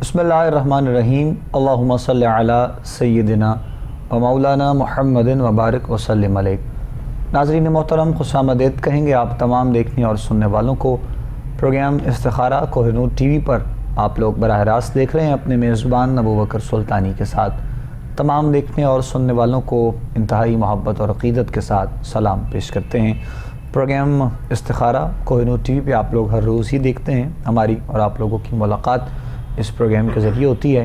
بسم اللہ الرحمن الرحیم اللہم صلی علی سیدنا و مولانا محمد وبارک وسلم علیہ۔ ناظرین محترم، خوش آمدید کہیں گے آپ تمام دیکھنے اور سننے والوں کو۔ پروگرام استخارہ کوہ نور ٹی وی پر آپ لوگ براہ راست دیکھ رہے ہیں اپنے میزبان ابو بکر سلطانی کے ساتھ۔ تمام دیکھنے اور سننے والوں کو انتہائی محبت اور عقیدت کے ساتھ سلام پیش کرتے ہیں۔ پروگرام استخارہ کوہ نور ٹی وی پہ آپ لوگ ہر روز ہی دیکھتے ہیں۔ ہماری اور آپ لوگوں کی ملاقات اس پروگرام کے ذریعے ہوتی ہے،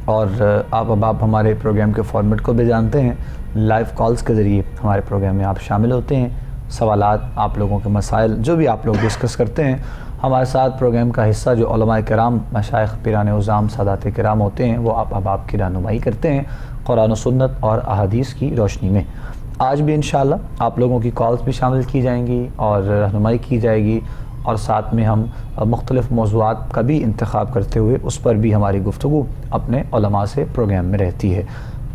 اور آپ ہمارے پروگرام کے فارمیٹ کو بھی جانتے ہیں۔ لائیو کالز کے ذریعے ہمارے پروگرام میں آپ شامل ہوتے ہیں۔ سوالات، آپ لوگوں کے مسائل جو بھی آپ لوگ ڈسکس کرتے ہیں، ہمارے ساتھ پروگرام کا حصہ جو علماء کرام، مشائخ، پیران عظام، سادات کرام ہوتے ہیں، وہ آپ کی رہنمائی کرتے ہیں قرآن و سنت اور احادیث کی روشنی میں۔ آج بھی انشاءاللہ آپ لوگوں کی کالز بھی شامل کی جائیں گی اور رہنمائی کی جائے گی، اور ساتھ میں ہم مختلف موضوعات کا بھی انتخاب کرتے ہوئے اس پر بھی ہماری گفتگو اپنے علماء سے پروگرام میں رہتی ہے۔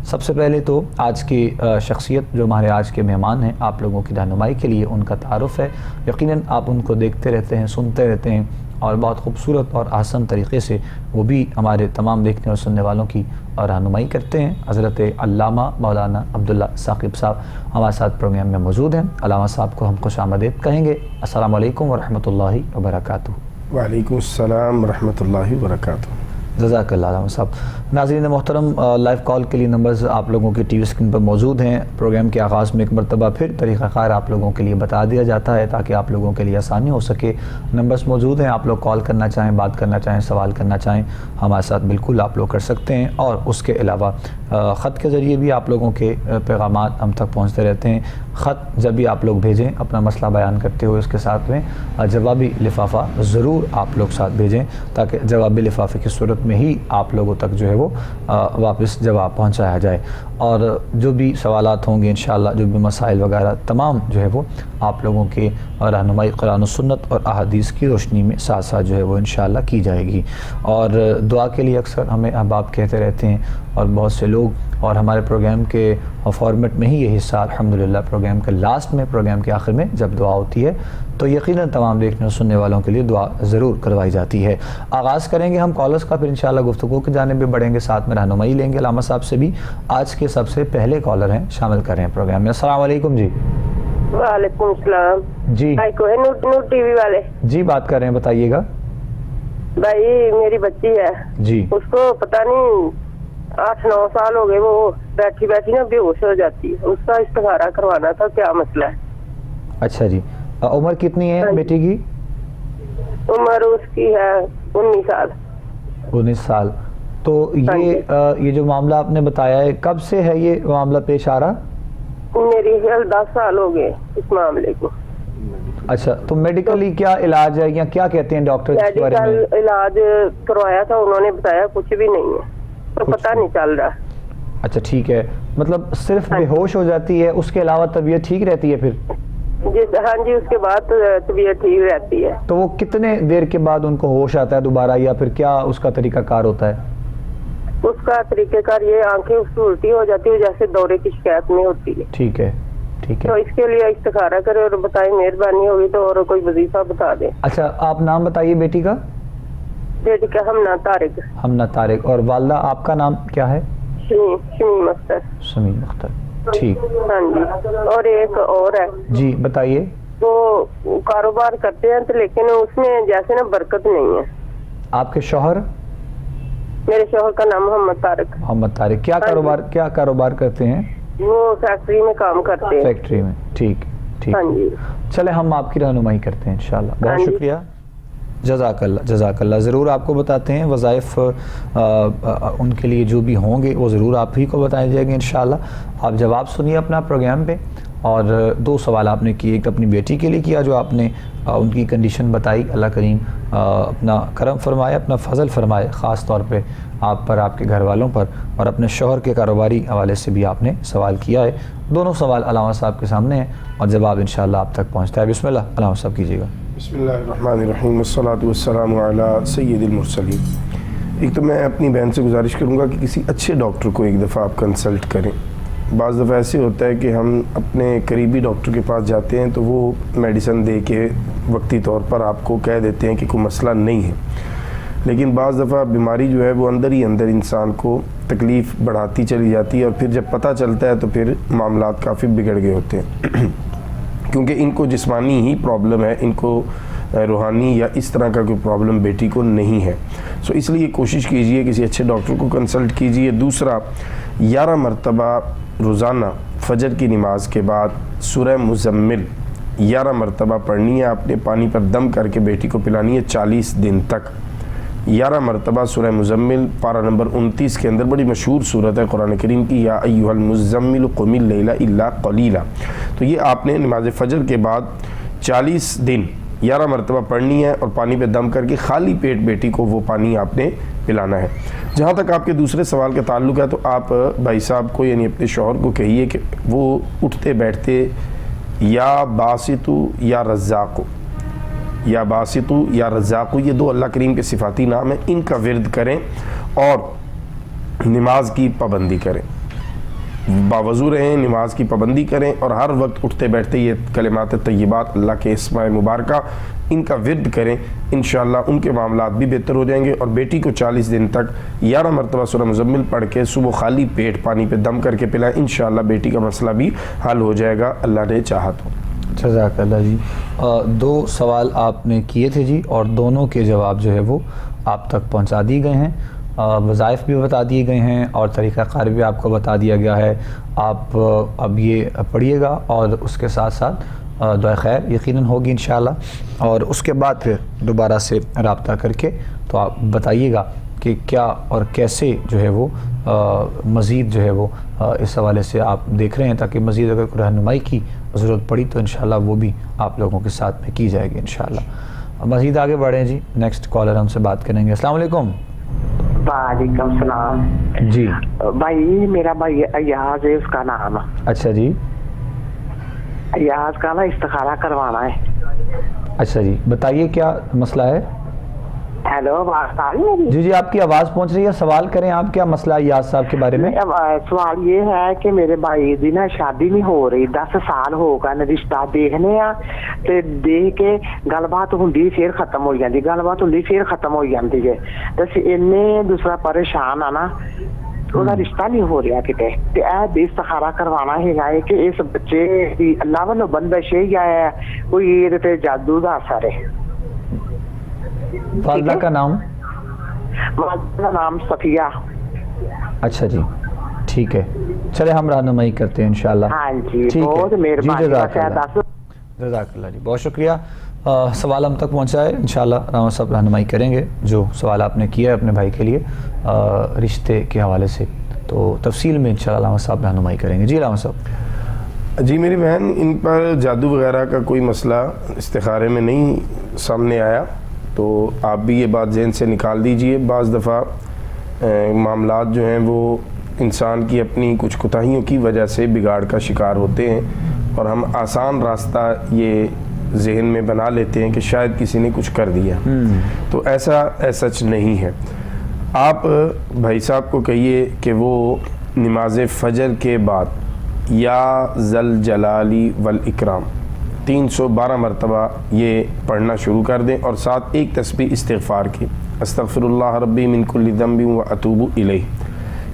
سب سے پہلے تو آج کی شخصیت جو ہمارے آج کے مہمان ہیں، آپ لوگوں کی رہنمائی کے لیے ان کا تعارف ہے۔ یقیناً آپ ان کو دیکھتے رہتے ہیں، سنتے رہتے ہیں، اور بہت خوبصورت اور آسان طریقے سے وہ بھی ہمارے تمام دیکھنے اور سننے والوں کی رہنمائی کرتے ہیں۔ حضرت علامہ مولانا عبداللہ ثاقب صاحب ہمارے ساتھ پروگرام میں موجود ہیں۔ علامہ صاحب کو ہم خوش آمدید کہیں گے۔ السلام علیکم ورحمۃ اللہ وبرکاتہ۔ وعلیکم السلام ورحمۃ اللہ وبرکاتہ۔ جزاک اللہ علامہ صاحب۔ ناظرین محترم، لائیو کال کے لیے نمبرز آپ لوگوں کی ٹی وی اسکرین پر موجود ہیں۔ پروگرام کے آغاز میں ایک مرتبہ پھر طریقہ کار آپ لوگوں کے لیے بتا دیا جاتا ہے تاکہ آپ لوگوں کے لیے آسانی ہو سکے۔ نمبرز موجود ہیں، آپ لوگ کال کرنا چاہیں، بات کرنا چاہیں، سوال کرنا چاہیں، ہمارے ساتھ بالکل آپ لوگ کر سکتے ہیں۔ اور اس کے علاوہ خط کے ذریعے بھی آپ لوگوں کے پیغامات ہم تک پہنچتے رہتے ہیں۔ خط جب بھی آپ لوگ بھیجیں اپنا مسئلہ بیان کرتے ہوئے، اس کے ساتھ میں جوابی لفافہ ضرور آپ لوگ ساتھ بھیجیں تاکہ جوابی لفافے کی صورت میں ہی آپ لوگوں تک جو ہے وہ واپس جواب پہنچایا جائے۔ اور جو بھی سوالات ہوں گے انشاءاللہ، جو بھی مسائل وغیرہ تمام جو ہے وہ آپ لوگوں کے رہنمائی قرآن و سنت اور احادیث کی روشنی میں ساتھ ساتھ جو ہے وہ انشاءاللہ کی جائے گی۔ اور دعا کے لیے اکثر ہمیں احباب کہتے رہتے ہیں، اور بہت سے لوگ، اور ہمارے پروگرام کے فارمیٹ میں ہی یہ حصہ الحمدللہ پروگرام کے لاسٹ میں، پروگرام کے آخر میں جب دعا ہوتی ہے تو یقیناً تمام دیکھنے اور سننے والوں کے لیے دعا ضرور کروائی جاتی ہے۔ آغاز کریں گے ہم کالرز کا، پھر انشاءاللہ گفتگو کی جانب بھی بڑھیں گے، ساتھ میں رہنمائی لیں گے علامہ صاحب سے بھی۔ آج کے سب سے پہلے کالر ہیں، شامل کر رہے ہیں پروگرام میں۔ السلام علیکم جی۔ وعلیکم السلام جی کوہ نور ٹی وی والے جی بات کر رہے ہیں، بتائیے گا۔ بھائی میری بچی ہے جی اس کو پتہ نہیں 8-9 سال ہو گئے، وہ بیٹھی بیٹھی نا بے ہوش ہو جاتی ہے، اس کا استخارہ کروانا تھا، کیا مسئلہ ہے؟ اچھا جی، عمر کتنی ہے بیٹی کی؟ عمر اس کی ہے 19 سال۔ 19 سال۔ تو یہ جو معاملہ آپ نے بتایا ہے، کب سے ہے یہ معاملہ پیش آ رہا؟ میری خیال 10 سال ہو گئے اس معاملے کو۔ اچھا، تو میڈیکلی کیا علاج ہے یا کیا کہتے ہیں ڈاکٹر اس کے بارے میں؟ میڈیکل علاج کروایا تھا، انہوں نے بتایا کچھ بھی نہیں ہے، تو پتہ نہیں چل رہا۔ اچھا ٹھیک ہے، مطلب صرف بے ہوش ہو جاتی ہے، اس کے علاوہ طبیعت ٹھیک رہتی ہے پھر؟ ہاں جی، اس کے بعد طبیعت ٹھیک رہتی ہے۔ تو وہ کتنے دیر کے بعد ان کو ہوش آتا ہے دوبارہ، یا پھر کیا اس کا طریقہ کار ہوتا ہے؟ اس کا طریقہ کار یہ، آنکھیں اس کی الٹی ہو جاتی ہے جیسے دورے کی شکایت نہیں ہوتی ہے۔ ٹھیک ہے ٹھیک تو ہے۔ اس کے لیے استخارہ کرے اور بتائیں، مہربانی ہوگی تو، اور کوئی وظیفہ بتا دیں۔ اچھا، آپ نام بتائیے بیٹی کا۔ بیٹی کا ہمنا طارق۔ ہمنا طارق۔ اور والدہ آپ کا نام کیا ہے؟ شمیم اختر۔ شمیم اختر، ٹھیک۔ ہاں جی، اور ایک اور ہے جی بتائیے۔ وہ کاروبار کرتے ہیں تو لیکن اس میں جیسے نا برکت نہیں ہے۔ آپ کے شوہر؟ میرے شوہر کا نام محمد طارق۔ محمد طارق، کیا کاروبار کرتے ہیں؟ وہ فیکٹری میں کام کرتے ہیں۔ فیکٹری میں، ٹھیک ٹھیک۔ ہاں جی، چلے ہم آپ کی رہنمائی کرتے ہیں انشاءاللہ۔ بہت شکریہ، جزاک اللہ جزاک اللہ۔ ضرور آپ کو بتاتے ہیں وظائف ان کے لیے جو بھی ہوں گے وہ ضرور آپ ہی کو بتائے جائیں گے انشاءاللہ۔ آپ جواب سنیے اپنا پروگرام پہ۔ اور 2 سوال آپ نے کیے، ایک اپنی بیٹی کے لیے کیا جو آپ نے ان کی کنڈیشن بتائی، اللہ کریم اپنا کرم فرمائے، اپنا فضل فرمائے خاص طور پہ آپ پر، آپ کے گھر والوں پر، اور اپنے شوہر کے کاروباری حوالے سے بھی آپ نے سوال کیا ہے۔ دونوں سوال علامہ صاحب کے سامنے ہیں اور جواب انشاءاللہ آپ تک پہنچتا ہے۔ بسم اللہ علامہ صاحب کیجیے گا۔ بسم اللہ الرحمن الرحیم، والصلاة والسلام علی سید المرسلین۔ ایک تو میں اپنی بہن سے گزارش کروں گا کہ کسی اچھے ڈاکٹر کو ایک دفعہ آپ کنسلٹ کریں۔ بعض دفعہ ایسے ہوتا ہے کہ ہم اپنے قریبی ڈاکٹر کے پاس جاتے ہیں تو وہ میڈیسن دے کے وقتی طور پر آپ کو کہہ دیتے ہیں کہ کوئی مسئلہ نہیں ہے، لیکن بعض دفعہ بیماری جو ہے وہ اندر ہی اندر انسان کو تکلیف بڑھاتی چلی جاتی ہے، اور پھر جب پتہ چلتا ہے تو پھر معاملات کافی بگڑ گئے ہوتے ہیں کیونکہ ان کو جسمانی ہی پرابلم ہے، ان کو روحانی یا اس طرح کا کوئی پرابلم بیٹی کو نہیں ہے. سو اس لیے کوشش کیجئے کسی اچھے ڈاکٹر کو کنسلٹ کیجئے. دوسرا، 11 مرتبہ روزانہ فجر کی نماز کے بعد سورہ مزمل 11 مرتبہ پڑھنی ہے آپ نے، پانی پر دم کر کے بیٹی کو پلانی ہے 40 دن تک. 11 مرتبہ سورہ مزمل، پارہ نمبر 29 کے اندر بڑی مشہور صورت ہے قرآن کریم کی، یا ایھا المزمل قم اللیل الا قلیلا. تو یہ آپ نے نماز فجر کے بعد 40 دن 11 مرتبہ پڑھنی ہے، اور پانی پہ دم کر کے خالی پیٹ بیٹی کو وہ پانی آپ نے پلانا ہے. جہاں تک آپ کے دوسرے سوال کا تعلق ہے تو آپ بھائی صاحب کو یعنی اپنے شوہر کو کہیے کہ وہ اٹھتے بیٹھتے یا باسطو یا رزاقو، یا باسطو یا رزاقو، یہ 2 اللہ کریم کے صفاتی نام ہیں، ان کا ورد کریں اور نماز کی پابندی کریں. باوضو رہیں، نماز کی پابندی کریں، اور ہر وقت اٹھتے بیٹھتے یہ کلمات طیبات اللہ کے اسماء مبارکہ ان کا ورد کریں. انشاءاللہ ان کے معاملات بھی بہتر ہو جائیں گے. اور بیٹی کو 40 دن تک 11 مرتبہ سورہ مزمل پڑھ کے صبح خالی پیٹ پانی پہ دم کر کے پلائیں. انشاءاللہ بیٹی کا مسئلہ بھی حل ہو جائے گا، اللہ نے چاہا تو. جزاک اللہ جی. 2 سوال آپ نے کیے تھے جی، اور دونوں کے جواب جو ہے وہ آپ تک پہنچا دیے گئے ہیں. وظائف بھی بتا دیے گئے ہیں اور طریقہ کار بھی آپ کو بتا دیا گیا ہے. آپ اب یہ پڑھیے گا، اور اس کے ساتھ ساتھ دعا خیر یقیناً ہوگی انشاءاللہ. اور اس کے بعد پھر دوبارہ سے رابطہ کر کے تو آپ بتائیے گا کہ کیا اور کیسے جو ہے وہ مزید جو ہے وہ اس حوالے سے آپ دیکھ رہے ہیں، تاکہ مزید اگر کوئی رہنمائی کی ضرورت پڑی تو انشاءاللہ وہ بھی آپ لوگوں کے ساتھ میں کی جائے گی انشاءاللہ. مزید آگے بڑھیں جی، نیکسٹ کالر ہم سے بات کریں گے. السلام علیکم. وعلیکم السلام. جی بھائی میرا بھائی ایاز ہے، اس کا نام. اچھا جی. ایاز کا نا استخارہ کروانا ہے. اچھا جی، بتائیے کیا مسئلہ ہے. ہیلو، آواز آ رہی ہے میری؟ جی جی، آپ کی آواز پہنچ رہی ہے. سوال کریں آپ، کیا مسئلہ ہے یاز صاحب کے بارے میں؟ سوال یہ ہے کہ میرے بھائی دی نا شادی نہیں ہو رہی، 10 سال ہو گئے رشتہ دیکھنے آ تے دیکھ کے گل بات ہوندی پھر ختم ہو جاندی، گل بات ہوندی پھر ختم ہو جاندی ہے. تے اینے دوسرا پریشان آ نا، ਉਹਦਾ ਰਿਸ਼ਤਾ ਨਹੀਂ ਹੋ ਰਿਹਾ ਕਿਤੇ, ਤੇ ਇਹ ਵੀ ਇਸਤਖਾਰਾ ਕਰਵਾਉਣਾ ਹੈਗਾ ਹੈ ਕਿ ਇਸ ਬੱਚੇ ਦੀ ਅੱਲਾਹ ਵੱਲੋਂ ਬੰਦਸ਼ ਹੈ ਜਾਂ ਕੋਈ ਇਹਦੇ ਤੇ ਜਾਦੂ ਦਾ ਅਸਰ ਹੈ. والدہ کا نام؟ والدہ کا نام صفیہ. اچھا جی ٹھیک ہے، چلے ہم رہنمائی کرتے ہیں انشاءاللہ. ہاں جی بہت مہربانی. جزاک اللہ جی، بہت شکریہ. سوال ہم تک پہنچا ہے، انشاءاللہ رانا صاحب رہنمائی کریں گے جو سوال آپ نے کیا ہے اپنے بھائی کے لیے رشتے کے حوالے سے، تو تفصیل میں انشاءاللہ رانا صاحب رہنمائی کریں گے. جی رانا صاحب. جی میری بہن، ان پر جادو وغیرہ کا کوئی مسئلہ استخارے میں نہیں سامنے آیا، تو آپ بھی یہ بات ذہن سے نکال دیجئے. بعض دفعہ معاملات جو ہیں وہ انسان کی اپنی کچھ کوتاہیوں کی وجہ سے بگاڑ کا شکار ہوتے ہیں، اور ہم آسان راستہ یہ ذہن میں بنا لیتے ہیں کہ شاید کسی نے کچھ کر دیا، تو ایسا سچ نہیں ہے. آپ بھائی صاحب کو کہیے کہ وہ نماز فجر کے بعد یا ذل جلالی والاکرام 312 مرتبہ یہ پڑھنا شروع کر دیں، اور ساتھ ایک تسبیح استغفار کی، استغفر اللہ ربی من کل ذنب و اتوب الیہ.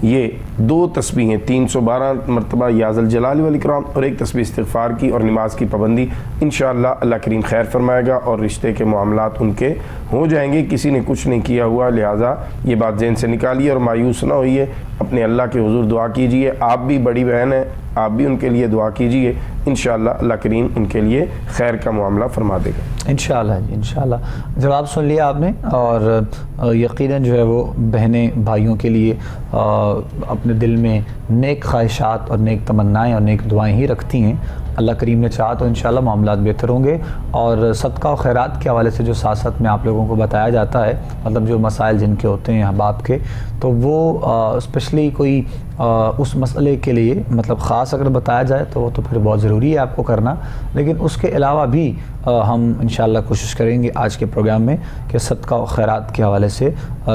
یہ 2 تسبیحیں 312 مرتبہ یا ذل جلال والاکرام اور ایک تسبیح استغفار کی اور نماز کی پابندی، انشاءاللہ اللہ کریم خیر فرمائے گا اور رشتے کے معاملات ان کے ہو جائیں گے. کسی نے کچھ نہیں کیا ہوا، لہٰذا یہ بات ذہن سے نکالیے اور مایوس نہ ہوئیے. اپنے اللہ کے حضور دعا کیجئے. آپ بھی بڑی بہن ہیں، آپ بھی ان کے لیے دعا کیجئے. انشاءاللہ اللہ کریم ان کے لیے خیر کا معاملہ فرما دے گا انشاءاللہ جی انشاءاللہ. جواب سن لیا آپ نے، اور یقیناً جو ہے وہ بہنیں بھائیوں کے لیے اپنے دل میں نیک خواہشات اور نیک تمنائیں اور نیک دعائیں ہی رکھتی ہیں. اللہ کریم نے چاہا تو انشاءاللہ معاملات بہتر ہوں گے. اور صدقہ و خیرات کے حوالے سے جو ساتھ ساتھ میں آپ لوگوں کو بتایا جاتا ہے، مطلب جو مسائل جن کے ہوتے ہیں احباب کے، تو وہ اسپیشلی کوئی اس مسئلے کے لیے مطلب خاص اگر بتایا جائے تو وہ تو پھر بہت ضروری ہے آپ کو کرنا. لیکن اس کے علاوہ بھی ہم انشاءاللہ کوشش کریں گے آج کے پروگرام میں کہ صدقہ و خیرات کے حوالے سے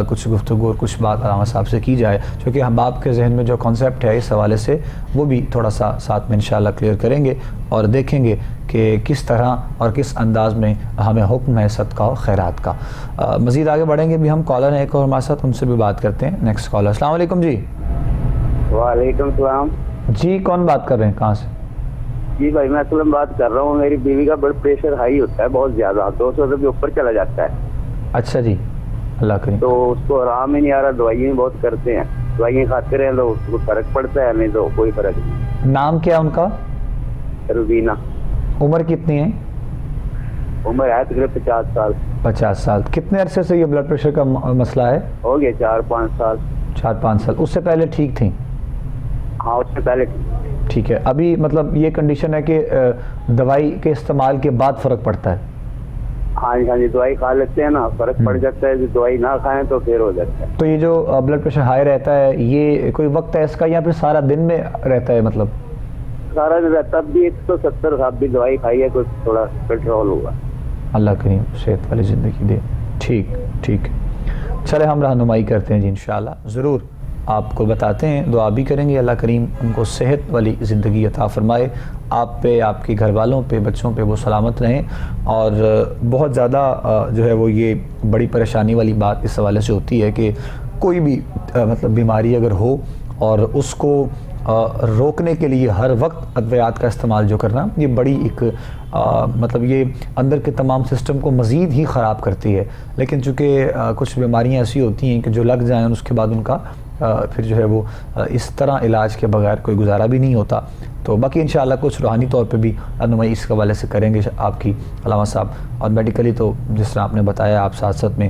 کچھ گفتگو اور کچھ بات علامہ صاحب سے کی جائے، چونکہ احباب کے ذہن میں جو کانسیپٹ ہے اس حوالے سے وہ بھی تھوڑا سا ساتھ میں انشاءاللہ کلیئر کریں گے، اور دیکھیں گے کہ کس طرح اور کس انداز میں ہمیں حکم ہے صدقہ و خیرات کا۔ مزید آگے بڑھیں گے، بھی ہم کالر ہیں ایک اور ہمارے ساتھ، ان سے بھی بات کرتے ہیں۔ Next caller. السلام علیکم جی۔ وعلیکم السلام جی کون بات کر رہے ہیں، کہاں سے؟ جی بھائی میں اسلم بات کر رہا ہوں۔ میری بیوی کا بلڈ پریشر ہائی ہوتا ہے بہت زیادہ، 200 سے بھی اوپر چلا جاتا ہے۔ اچھا جی، اللہ کریم۔ تو اس کو آرام ہی نہیں آ رہا، دوائیاں بہت کرتے ہیں، دوائیاں کھاتے رہے تو اس کو فرق پڑتا ہے، نہیں تو کوئی فرق نہیں۔ نام کیا ان کا؟ روبینہ۔ عمر کتنی ہے؟ عمر ہے تقریباً 50 سال۔ 50 سال۔ کتنے عرصے سے یہ بلڈ پریشر کا مسئلہ ہے؟ ہو گیا 4-5 سال۔ 4-5 سال۔ اس سے پہلے ٹھیک تھیں؟ ہاں اس سے پہلے ٹھیک ہے۔ ابھی مطلب یہ کنڈیشن ہے کہ دوائی کے استعمال کے بعد فرق پڑتا ہے؟ ہاں جی دوائی کھا لیتے ہیں نا، فرق پڑ جاتا ہے، دوائی نہ کھائیں تو پھر ہو جاتا ہے۔ تو یہ جو بلڈ پریشر ہائی رہتا ہے یہ کوئی وقت ہے اس کا یا پھر سارا دن میں رہتا ہے؟ مطلب سارا دن رہتا، اب بھی 170 صاحب بھی دوائی کھائی ہے، کچھ تھوڑا کنٹرول ہوگا۔ اللہ کریم صحت والی زندگی دے۔ ٹھیک چلے ہم رہنمائی کرتے ہیں جی، انشاءاللہ ضرور آپ کو بتاتے ہیں، دعا بھی کریں گے اللہ کریم ان کو صحت والی زندگی عطا فرمائے، آپ پہ، آپ کے گھر والوں پہ، بچوں پہ وہ سلامت رہیں۔ اور بہت زیادہ جو ہے وہ یہ بڑی پریشانی والی بات اس حوالے سے ہوتی ہے کہ کوئی بھی مطلب بیماری اگر ہو اور اس کو روکنے کے لیے ہر وقت ادویات کا استعمال جو کرنا، یہ بڑی ایک مطلب یہ اندر کے تمام سسٹم کو مزید ہی خراب کرتی ہے۔ لیکن چونکہ کچھ بیماریاں ایسی ہوتی ہیں کہ جو لگ جائیں اس کے بعد ان کا پھر جو ہے وہ اس طرح علاج کے بغیر کوئی گزارا بھی نہیں ہوتا۔ تو باقی انشاءاللہ کچھ روحانی طور پہ بھی رہنمائی اس حوالے سے کریں گے آپ کی علامہ صاحب، اور میڈیکلی تو جس طرح آپ نے بتایا آپ ساتھ ساتھ میں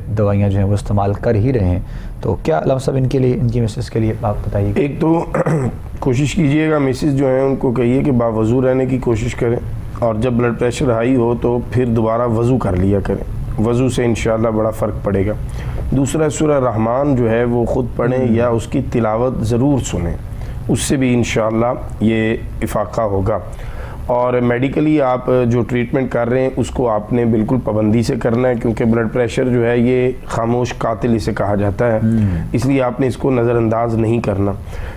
دوائیاں جو ہیں وہ استعمال کر ہی رہے ہیں۔ تو کیا علامہ صاحب ان کے لیے، ان کی مسز کے لیے آپ بتائیے؟ ایک تو کوشش کیجئے گا مسز جو ہیں ان کو کہیے کہ باوضو رہنے کی کوشش کریں، اور جب بلڈ پریشر ہائی ہو تو پھر دوبارہ وضو کر لیا کریں، وضو سے انشاءاللہ بڑا فرق پڑے گا۔ دوسرا سورہ رحمان جو ہے وہ خود پڑھیں یا اس کی تلاوت ضرور سنیں، اس سے بھی انشاءاللہ یہ افاقہ ہوگا۔ اور میڈیکلی آپ جو ٹریٹمنٹ کر رہے ہیں اس کو آپ نے بالکل پابندی سے کرنا ہے، کیونکہ بلڈ پریشر جو ہے یہ خاموش قاتل اسے کہا جاتا ہے، اس لیے آپ نے اس کو نظر انداز نہیں کرنا۔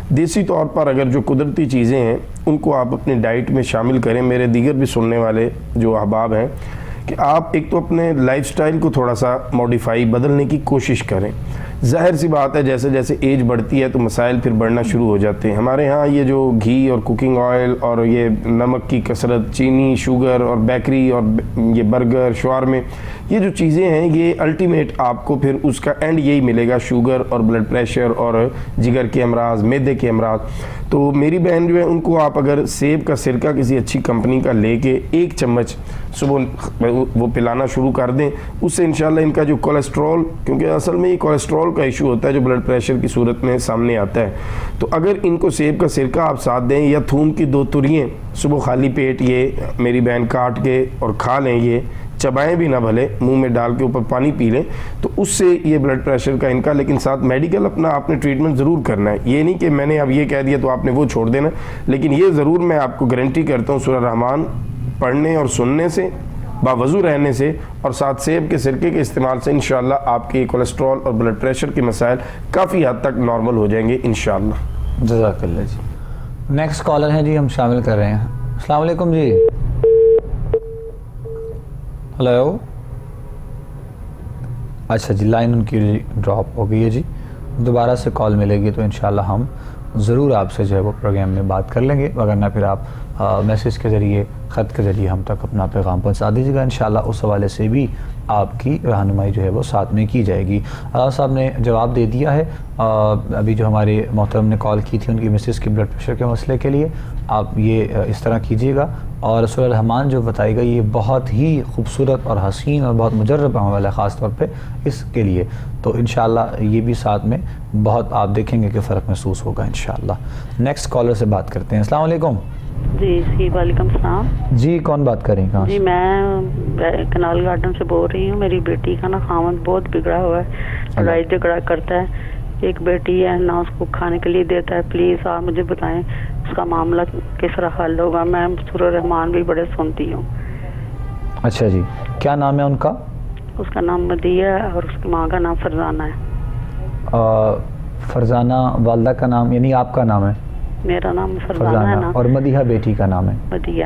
دیسی طور پر اگر جو قدرتی چیزیں ہیں ان کو آپ اپنی ڈائٹ میں شامل کریں۔ میرے دیگر بھی سننے والے جو احباب ہیں کہ آپ ایک تو اپنے لائف سٹائل کو تھوڑا سا موڈیفائی بدلنے کی کوشش کریں۔ ظاہر سی بات ہے جیسے جیسے ایج بڑھتی ہے تو مسائل پھر بڑھنا شروع ہو جاتے ہیں۔ ہمارے ہاں یہ جو گھی اور کوکنگ آئل اور یہ نمک کی کثرت، چینی، شوگر اور بیکری اور یہ برگر، شوارمے، یہ جو چیزیں ہیں یہ الٹیمیٹ آپ کو پھر اس کا اینڈ یہی ملے گا، شوگر اور بلڈ پریشر اور جگر کے امراض، معدے کے امراض۔ تو میری بہن جو ہے ان کو آپ اگر سیب کا سرکہ کسی اچھی کمپنی کا لے کے 1 چمچ صبح وہ پلانا شروع کر دیں، اس سے انشاءاللہ ان کا جو کولیسٹرول، کیونکہ اصل میں یہ کولیسٹرول کا ایشو ہوتا ہے جو بلڈ پریشر کی صورت میں سامنے آتا ہے، تو اگر ان کو سیب کا سرکہ آپ ساتھ دیں یا تھوم کی 2 ترییں صبح خالی پیٹ یہ میری بہن کاٹ کے اور کھا لیں، یہ چبائیں بھی نہ بھلے، منہ میں ڈال کے اوپر پانی پی لیں، تو اس سے یہ بلڈ پریشر کا ان کا، لیکن ساتھ میڈیکل اپنا آپ نے ٹریٹمنٹ ضرور کرنا ہے۔ یہ نہیں کہ میں نے اب یہ کہہ دیا تو آپ نے وہ چھوڑ دینا، لیکن یہ ضرور میں آپ کو گارنٹی کرتا ہوں سورہ رحمان پڑھنے اور سننے سے، باوضو رہنے سے، اور ساتھ سیب کے سرکے کے استعمال سے انشاءاللہ آپ کے کولیسٹرول اور بلڈ پریشر کے مسائل کافی حد تک نارمل ہو جائیں گے انشاءاللہ۔ جزاک اللہ جی۔ نیکسٹ کالر ہیں جی، ہم شامل کر رہے ہیں۔ السلام علیکم جی۔ ہلو، اچھا جی لائن ان کی ڈراپ ہو گئی ہے جی، دوبارہ سے کال ملے گی تو انشاءاللہ ہم ضرور آپ سے جو ہے وہ پروگرام میں بات کر لیں گے، وگرنہ پھر آپ میسیج کے ذریعے، خط کے ذریعے ہم تک اپنا پیغام پہنچا دیجیے گا، انشاءاللہ اس حوالے سے بھی آپ کی رہنمائی جو ہے وہ ساتھ میں کی جائے گی۔ صاحب نے جواب دے دیا ہے، ابھی جو ہمارے محترم نے کال کی تھی ان کی مسز کی بلڈ پریشر کے مسئلے کے لیے، آپ یہ اس طرح کیجیے گا، اور سورہ رحمان جو بتائی گئی یہ بہت ہی خوبصورت اور حسین اور بہت مجرب عمل ہے خاص طور پہ اس کے لیے، تو انشاءاللہ یہ بھی ساتھ میں بہت آپ دیکھیں گے کہ فرق محسوس ہوگا انشاءاللہ۔ نیکسٹ کالر سے بات کرتے ہیں۔ السلام علیکم جی وعلیکم السلام جی، کون بات کر رہی ہیں؟ کہاں جی میں کنال گارڈن سے بول رہی ہوں۔ میری بیٹی کا نا خامد بہت بگڑا ہوا ہے، لڑائی جھگڑا کرتا ہے، ایک بیٹی ہے نہ اس کو کھانے کے لیے دیتا ہے، پلیز آپ مجھے بتائیں اس کا معاملہ کس طرح حل ہوگا؟ میں سورہ رحمان بھی بڑے سنتی ہوں۔ اچھا جی، کیا نام ہے ان کا؟ اس کا نام مدیہ ہے اور اس کی ماں کا نام فرزانہ ہے۔ فرزانہ والدہ کا نام، یعنی آپ کا نام ہے؟ میرا نام فرزانہ ہے نا، اور مدیحہ بیٹی کا نام ہے؟ مدیہ۔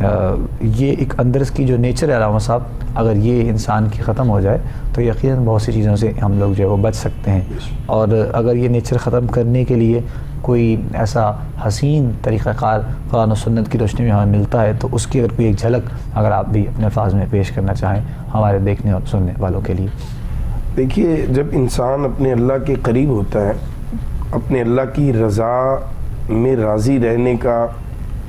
یہ ایک اندر کی جو نیچر ہے علامہ صاحب، اگر یہ انسان کی ختم ہو جائے تو یقیناً بہت سی چیزوں سے ہم لوگ جو ہے وہ بچ سکتے ہیں. اور اگر یہ نیچر ختم کرنے کے لیے کوئی ایسا حسین طریقہ کار قرآن و سنت کی روشنی میں ہمیں ملتا ہے تو اس کی اگر کوئی ایک جھلک اگر آپ بھی اپنے الفاظ میں پیش کرنا چاہیں ہمارے دیکھنے اور سننے والوں کے لیے. دیکھیے، جب انسان اپنے اللہ کے قریب ہوتا ہے، اپنے اللہ کی رضا میں راضی رہنے کا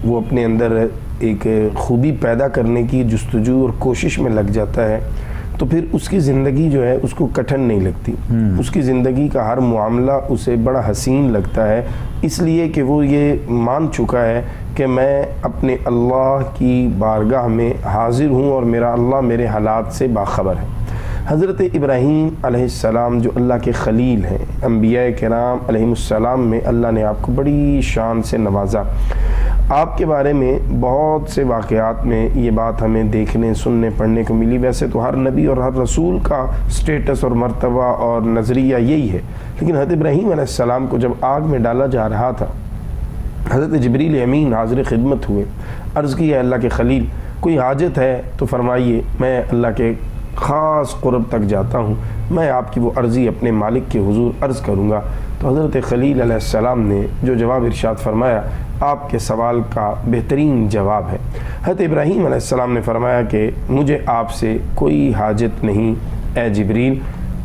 وہ اپنے اندر ایک خوبی پیدا کرنے کی جستجو اور کوشش میں لگ جاتا ہے، تو پھر اس کی زندگی جو ہے اس کو کٹھن نہیں لگتی. اس کی زندگی کا ہر معاملہ اسے بڑا حسین لگتا ہے، اس لیے کہ وہ یہ مان چکا ہے کہ میں اپنے اللہ کی بارگاہ میں حاضر ہوں اور میرا اللہ میرے حالات سے باخبر ہے. حضرت ابراہیم علیہ السلام جو اللہ کے خلیل ہیں، انبیاء کرام علیہ السلام میں اللہ نے آپ کو بڑی شان سے نوازا. آپ کے بارے میں بہت سے واقعات میں یہ بات ہمیں دیکھنے سننے پڑھنے کو ملی. ویسے تو ہر نبی اور ہر رسول کا سٹیٹس اور مرتبہ اور نظریہ یہی ہے، لیکن حضرت ابراہیم علیہ السلام کو جب آگ میں ڈالا جا رہا تھا، حضرت جبریل امین حاضر خدمت ہوئے. عرض کی ہے اللہ کے خلیل کوئی حاجت ہے تو فرمائیے، میں اللہ کے خاص قرب تک جاتا ہوں، میں آپ کی وہ عرضی اپنے مالک کے حضور عرض کروں گا. تو حضرت خلیل علیہ السلام نے جو جواب ارشاد فرمایا آپ کے سوال کا بہترین جواب ہے. حضرت ابراہیم علیہ السلام نے فرمایا کہ مجھے آپ سے کوئی حاجت نہیں اے جبریل،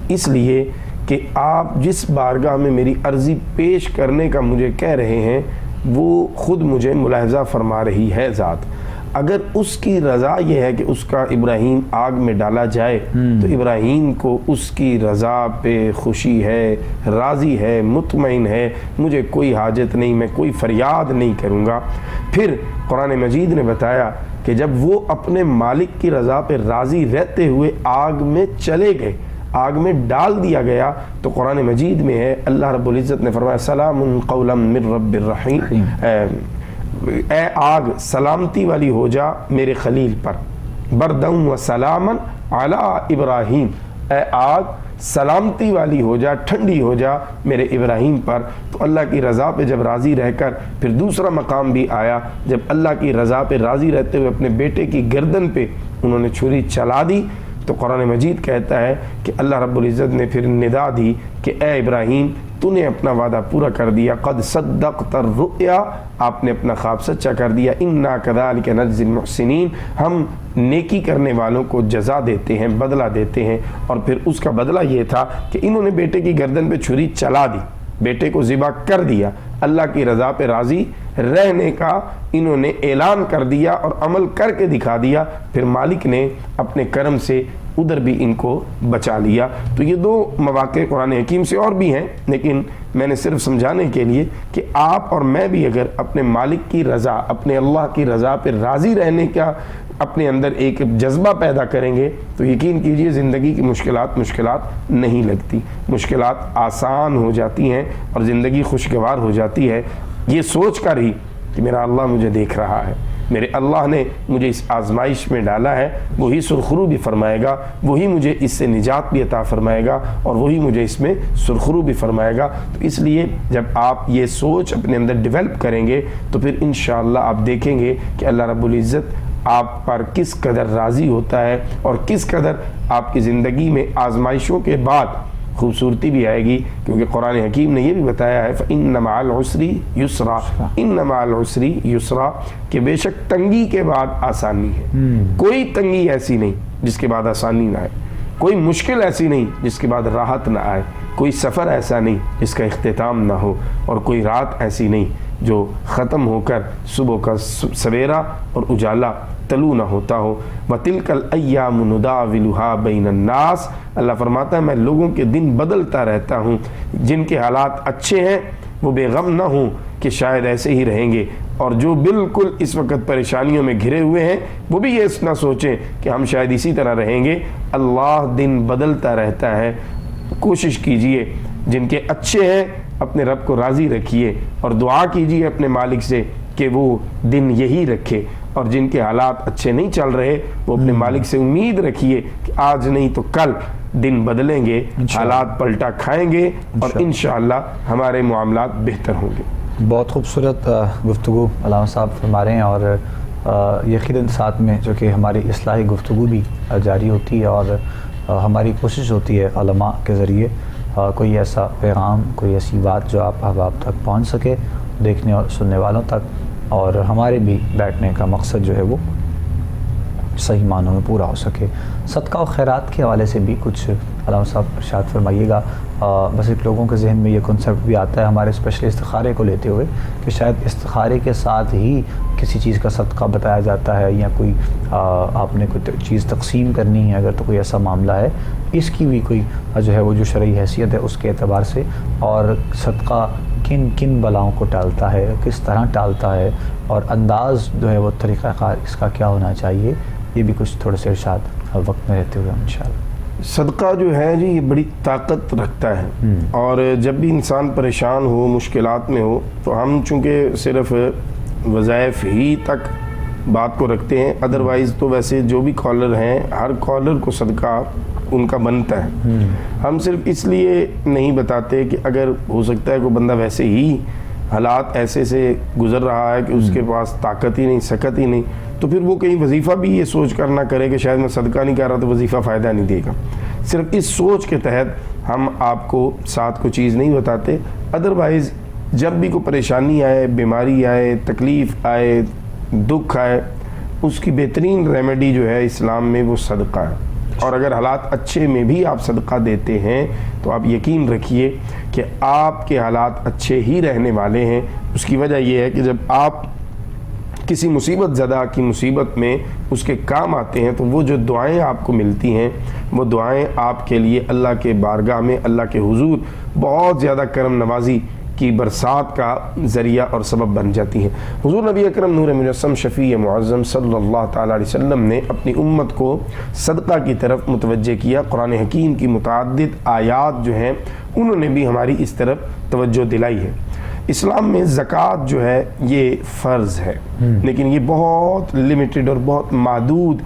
اس لیے کہ آپ جس بارگاہ میں میری عرضی پیش کرنے کا مجھے کہہ رہے ہیں وہ خود مجھے ملاحظہ فرما رہی ہے ذات. اگر اس کی رضا یہ ہے کہ اس کا ابراہیم آگ میں ڈالا جائے تو ابراہیم کو اس کی رضا پہ خوشی ہے، راضی ہے، مطمئن ہے، مجھے کوئی حاجت نہیں، میں کوئی فریاد نہیں کروں گا. پھر قرآن مجید نے بتایا کہ جب وہ اپنے مالک کی رضا پہ راضی رہتے ہوئے آگ میں چلے گئے، آگ میں ڈال دیا گیا، تو قرآن مجید میں ہے اللہ رب العزت نے فرمایا سلام قولا من رب الرحیم، اے آگ سلامتی والی ہو جا میرے خلیل پر، بردم و سلامن علی ابراہیم، اے آگ سلامتی والی ہو جا، ٹھنڈی ہو جا میرے ابراہیم پر. تو اللہ کی رضا پہ جب راضی رہ کر پھر دوسرا مقام بھی آیا، جب اللہ کی رضا پہ راضی رہتے ہوئے اپنے بیٹے کی گردن پہ انہوں نے چھری چلا دی، تو قرآن مجید کہتا ہے کہ اللہ رب العزت نے پھر ندا دی کہ اے ابراہیم تو نے اپنا وعدہ پورا کر دیا، قد صدقت الرؤیا، آپ نے اپنا خواب سچا کر دیا. انا کذالک نجزی المحسنین، ہم نیکی کرنے والوں کو جزا دیتے ہیں، بدلہ دیتے ہیں. اور پھر اس کا بدلہ یہ تھا کہ انہوں نے بیٹے کی گردن پہ چھری چلا دی، بیٹے کو ذبح کر دیا، اللہ کی رضا پہ راضی رہنے کا انہوں نے اعلان کر دیا اور عمل کر کے دکھا دیا. پھر مالک نے اپنے کرم سے ادھر بھی ان کو بچا لیا. تو یہ دو مواقع قرآن حکیم سے اور بھی ہیں، لیکن میں نے صرف سمجھانے کے لیے کہ آپ اور میں بھی اگر اپنے مالک کی رضا، اپنے اللہ کی رضا پہ راضی رہنے کا اپنے اندر ایک جذبہ پیدا کریں گے تو یقین کیجئے زندگی کی مشکلات نہیں لگتی، مشکلات آسان ہو جاتی ہیں اور زندگی خوشگوار ہو جاتی ہے. یہ سوچ کر ہی کہ میرا اللہ مجھے دیکھ رہا ہے، میرے اللہ نے مجھے اس آزمائش میں ڈالا ہے، وہی سرخرو بھی فرمائے گا، وہی مجھے اس سے نجات بھی عطا فرمائے گا اور وہی مجھے اس میں سرخرو بھی فرمائے گا. تو اس لیے جب آپ یہ سوچ اپنے اندر ڈیولپ کریں گے تو پھر انشاءاللہ آپ دیکھیں گے کہ اللہ رب العزت آپ پر کس قدر راضی ہوتا ہے اور کس قدر آپ کی زندگی میں آزمائشوں کے بعد خوبصورتی بھی آئے گی. کیونکہ قرآن حکیم نے یہ بھی بتایا ہے فَإِنَّ مَعَ الْعُسْرِ يُسْرًا، إِنَّ مَعَ الْعُسْرِ يُسْرًا، کہ بے شک تنگی کے بعد آسانی ہے. کوئی تنگی ایسی نہیں جس کے بعد آسانی نہ آئے، کوئی مشکل ایسی نہیں جس کے بعد راحت نہ آئے، کوئی سفر ایسا نہیں جس کا اختتام نہ ہو، اور کوئی رات ایسی نہیں جو ختم ہو کر صبح کا سویرا اور اجالا طلوع نہ ہوتا ہو. وَتِلْكَ الْأَيَّامُ نُدَاوِلُهَا بَيْنَ النَّاسِ، اللہ فرماتا ہے میں لوگوں کے دن بدلتا رہتا ہوں. جن کے حالات اچھے ہیں وہ بے غم نہ ہوں کہ شاید ایسے ہی رہیں گے، اور جو بالکل اس وقت پریشانیوں میں گھرے ہوئے ہیں وہ بھی یہ نہ سوچیں کہ ہم شاید اسی طرح رہیں گے. اللہ دن بدلتا رہتا ہے. کوشش کیجئے جن کے اچھے ہیں اپنے رب کو راضی رکھیے اور دعا کیجئے اپنے مالک سے کہ وہ دن یہی رکھے، اور جن کے حالات اچھے نہیں چل رہے وہ اپنے مالک سے امید رکھیے کہ آج نہیں تو کل دن بدلیں گے، حالات پلٹا کھائیں گے اور انشاءاللہ ہمارے معاملات بہتر ہوں گے. بہت خوبصورت گفتگو علامہ صاحب فرما رہے ہیں، اور یقیناً ساتھ میں جو کہ ہماری اصلاحی گفتگو بھی جاری ہوتی ہے اور ہماری کوشش ہوتی ہے علماء کے ذریعے کوئی ایسا پیغام، کوئی ایسی بات جو آپ احباب تک پہنچ سکے، دیکھنے اور سننے والوں تک، اور ہمارے بھی بیٹھنے کا مقصد جو ہے وہ صحیح معنوں میں پورا ہو سکے۔ صدقہ و خیرات کے حوالے سے بھی کچھ علامہ صاحب ارشاد فرمائیے گا۔ بس ایک لوگوں کے ذہن میں یہ کنسیپٹ بھی آتا ہے ہمارے اسپیشلی استخارے کو لیتے ہوئے کہ شاید استخارے کے ساتھ ہی کسی چیز کا صدقہ بتایا جاتا ہے، یا کوئی آپ نے کوئی چیز تقسیم کرنی ہے اگر تو کوئی ایسا معاملہ ہے، اس کی بھی کوئی جو ہے وہ جو شرعی حیثیت ہے اس کے اعتبار سے، اور صدقہ کن کن بلاؤں کو ٹالتا ہے، کس طرح ٹالتا ہے، اور انداز جو ہے وہ طریقہ کار اس کا کیا ہونا چاہیے، یہ بھی کچھ تھوڑے سے ارشاد وقت میں رہتے ہوئے انشاءاللہ۔ صدقہ جو ہے جی یہ بڑی طاقت رکھتا ہے، اور جب بھی انسان پریشان ہو، مشکلات میں ہو، تو ہم چونکہ صرف وظائف ہی تک بات کو رکھتے ہیں، ادروائز تو ویسے جو بھی کالر ہیں ہر کالر کو صدقہ ان کا بنتا ہے۔ ہم صرف اس لیے نہیں بتاتے کہ اگر ہو سکتا ہے کوئی بندہ ویسے ہی حالات ایسے سے گزر رہا ہے کہ اس کے پاس طاقت ہی نہیں، سکت ہی نہیں، تو پھر وہ کہیں وظیفہ بھی یہ سوچ کر نہ کرے کہ شاید میں صدقہ نہیں کر رہا تو وظیفہ فائدہ نہیں دے گا۔ صرف اس سوچ کے تحت ہم آپ کو ساتھ کوئی چیز نہیں بتاتے۔ ادروائز جب بھی کوئی پریشانی آئے، بیماری آئے، تکلیف آئے، دکھ آئے، اس کی بہترین ریمیڈی جو ہے اسلام میں وہ صدقہ ہے۔ اور اگر حالات اچھے میں بھی آپ صدقہ دیتے ہیں تو آپ یقین رکھیے کہ آپ کے حالات اچھے ہی رہنے والے ہیں۔ اس کی وجہ یہ ہے کہ جب آپ کسی مصیبت زدہ کی مصیبت میں اس کے کام آتے ہیں تو وہ جو دعائیں آپ کو ملتی ہیں وہ دعائیں آپ کے لیے اللہ کے بارگاہ میں، اللہ کے حضور بہت زیادہ کرم نوازی کی برسات کا ذریعہ اور سبب بن جاتی ہیں۔ حضور نبی اکرم نور مجسم شفیع معظم صلی اللہ تعالیٰ علیہ وسلم نے اپنی امت کو صدقہ کی طرف متوجہ کیا۔ قرآن حکیم کی متعدد آیات جو ہیں انہوں نے بھی ہماری اس طرف توجہ دلائی ہے۔ اسلام میں زکوٰۃ جو ہے یہ فرض ہے، لیکن یہ بہت لمیٹڈ اور بہت محدود